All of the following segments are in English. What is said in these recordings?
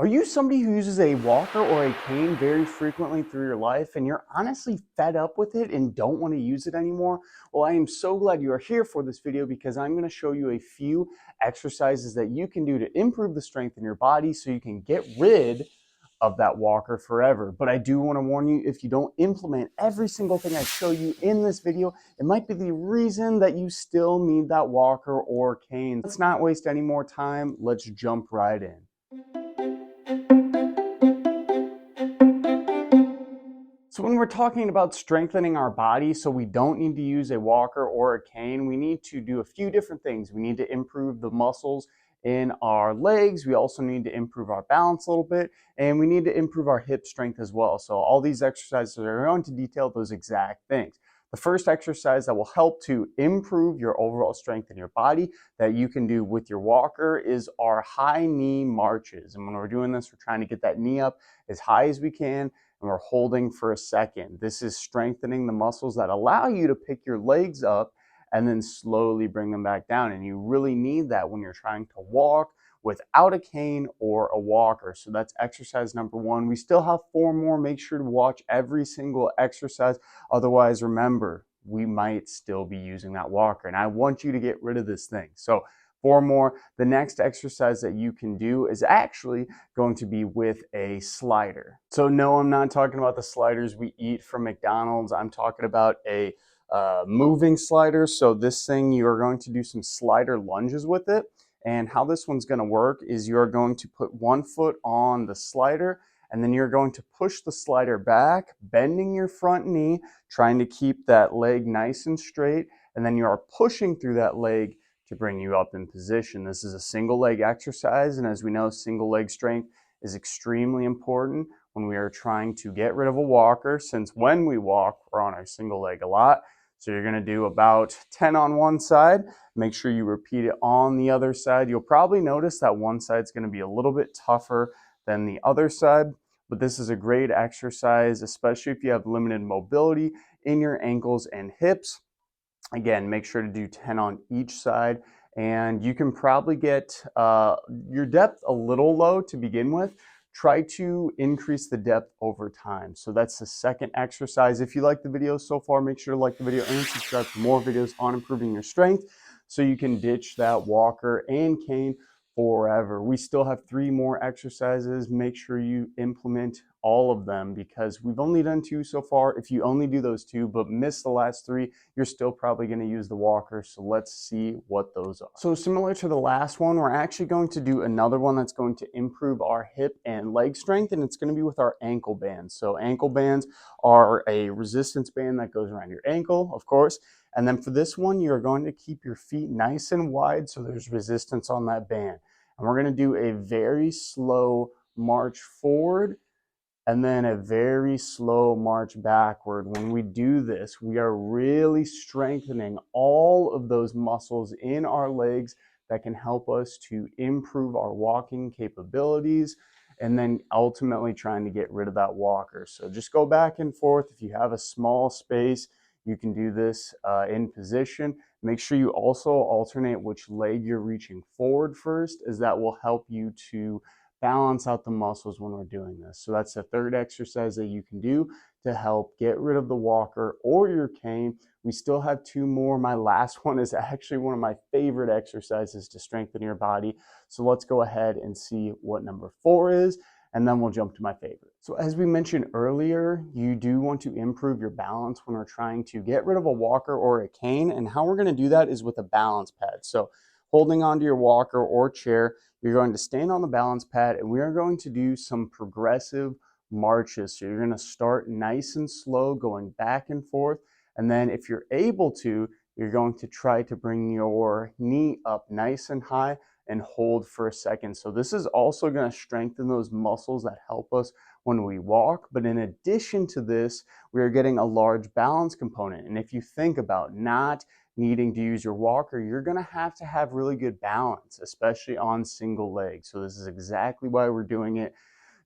Are you somebody who uses a walker or a cane very frequently through your life and you're honestly fed up with it and don't want to use it anymore? Well, I am so glad you are here for this video because I'm going to show you a few exercises that you can do to improve the strength in your body so you can get rid of that walker forever. But I do want to warn you, if you don't implement every single thing I show you in this video, it might be the reason that you still need that walker or cane. Let's not waste any more time. Let's jump right in. So when we're talking about strengthening our body so we don't need to use a walker or a cane, we need to do a few different things. We need to improve the muscles in our legs. We also need to improve our balance a little bit, and we need to improve our hip strength as well. So all these exercises are going to detail those exact things. The first exercise that will help to improve your overall strength in your body that you can do with your walker is our high knee marches. And when we're doing this, we're trying to get that knee up as high as we can, and we're holding for a second. This is strengthening the muscles that allow you to pick your legs up and then slowly bring them back down. And you really need that when you're trying to walk without a cane or a walker. So that's exercise number one. We still have 4 more. Make sure to watch every single exercise. Otherwise, remember, we might still be using that walker. And I want you to get rid of this thing. So 4 more. The next exercise that you can do is actually going to be with a slider. So no, I'm not talking about the sliders we eat from McDonald's. I'm talking about a moving slider. So this thing, you're going to do some slider lunges with it. And how this one's going to work is you're going to put 1 foot on the slider, and then you're going to push the slider back, bending your front knee, trying to keep that leg nice and straight. And then you are pushing through that leg to bring you up in position. This is a single leg exercise, and as we know, single leg strength is extremely important when we are trying to get rid of a walker, since when we walk, we're on our single leg a lot. So you're gonna do about 10 on one side. Make sure you repeat it on the other side. You'll probably notice that one side's gonna be a little bit tougher than the other side, but this is a great exercise, especially if you have limited mobility in your ankles and hips. Again, make sure to do 10 on each side, and you can probably get your depth a little low to begin with. Try to increase the depth over time. So that's the second exercise. If you like the video so far, make sure to like the video and subscribe for more videos on improving your strength so you can ditch that walker and cane forever. We still have 3 more exercises. Make sure you implement all of them because we've only done 2 so far. If you only do those 2 but miss the last 3, you're still probably going to use the walker. So let's see what those are. So similar to the last one, we're actually going to do another one that's going to improve our hip and leg strength, and it's going to be with our ankle bands. So ankle bands are a resistance band that goes around your ankle, of course. And then for this one, you're going to keep your feet nice and wide so there's resistance on that band. And we're going to do a very slow march forward and then a very slow march backward. When we do this, we are really strengthening all of those muscles in our legs that can help us to improve our walking capabilities and then ultimately trying to get rid of that walker. So just go back and forth. If you have a small space, you can do this in position. Make sure you also alternate which leg you're reaching forward first, as that will help you to balance out the muscles when we're doing this. So that's the third exercise that you can do to help get rid of the walker or your cane. We still have 2 more. My last one is actually one of my favorite exercises to strengthen your body. So let's go ahead and see what number 4 is, and then we'll jump to my favorite. So as we mentioned earlier, you do want to improve your balance when we're trying to get rid of a walker or a cane, and how we're going to do that is with a balance pad. So holding onto your walker or chair, you're going to stand on the balance pad, and we are going to do some progressive marches. So you're going to start nice and slow, going back and forth, and then if you're able to, you're going to try to bring your knee up nice and high and hold for a second. So this is also going to strengthen those muscles that help us when we walk. But in addition to this, we are getting a large balance component. And if you think about not needing to use your walker, you're going to have really good balance, especially on single legs. So this is exactly why we're doing it.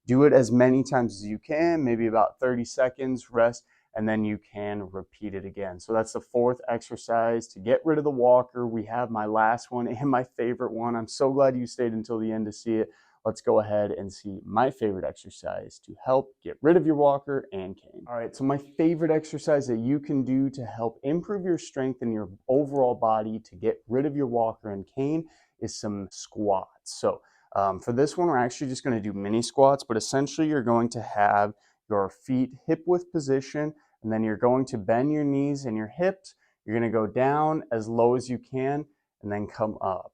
Do it as many times as you can, maybe about 30 seconds, rest, and then you can repeat it again. So that's the 4th exercise to get rid of the walker. We have my last one and my favorite one. I'm so glad you stayed until the end to see it. let's go ahead and see my favorite exercise to help get rid of your walker and cane. All right, so my favorite exercise that you can do to help improve your strength in your overall body to get rid of your walker and cane is some squats. So for this one, we're actually just going to do mini squats, but essentially you're going to have your feet hip width position, and then you're going to bend your knees and your hips. You're going to go down as low as you can and then come up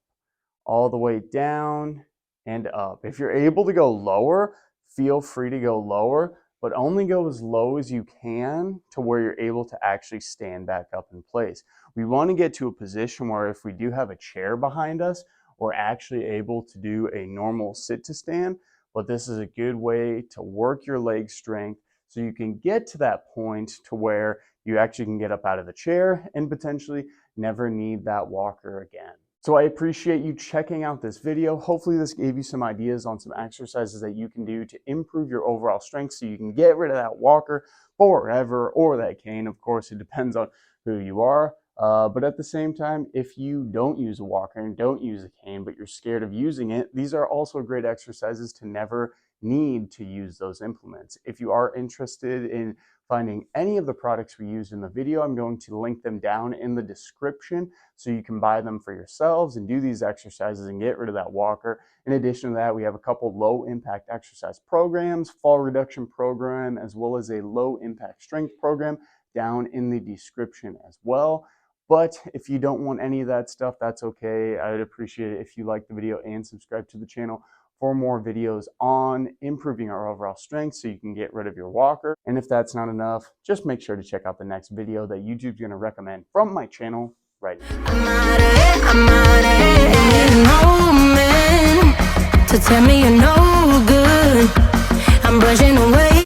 all the way down and up. If you're able to go lower, feel free to go lower, but only go as low as you can to where you're able to actually stand back up in place. We want to get to a position where if we do have a chair behind us, we're actually able to do a normal sit to stand, but this is a good way to work your leg strength so you can get to that point to where you actually can get up out of the chair and potentially never need that walker again. So I appreciate you checking out this video. Hopefully this gave you some ideas on some exercises that you can do to improve your overall strength so you can get rid of that walker forever, or that cane. Of course, it depends on who you are. But at the same time, if you don't use a walker and don't use a cane, but you're scared of using it, these are also great exercises to never need to use those implements. If you are interested in finding any of the products we used in the video, I'm going to link them down in the description so you can buy them for yourselves and do these exercises and get rid of that walker. In addition to that, we have a couple low impact exercise programs, fall reduction program, as well as a low impact strength program down in the description as well. But if you don't want any of that stuff, that's okay. I would appreciate it if you like the video and subscribe to the channel for more videos on improving our overall strength so you can get rid of your walker. And if that's not enough, just make sure to check out the next video that YouTube's going to recommend from my channel right now. To tell me you're no good, I'm brushing away.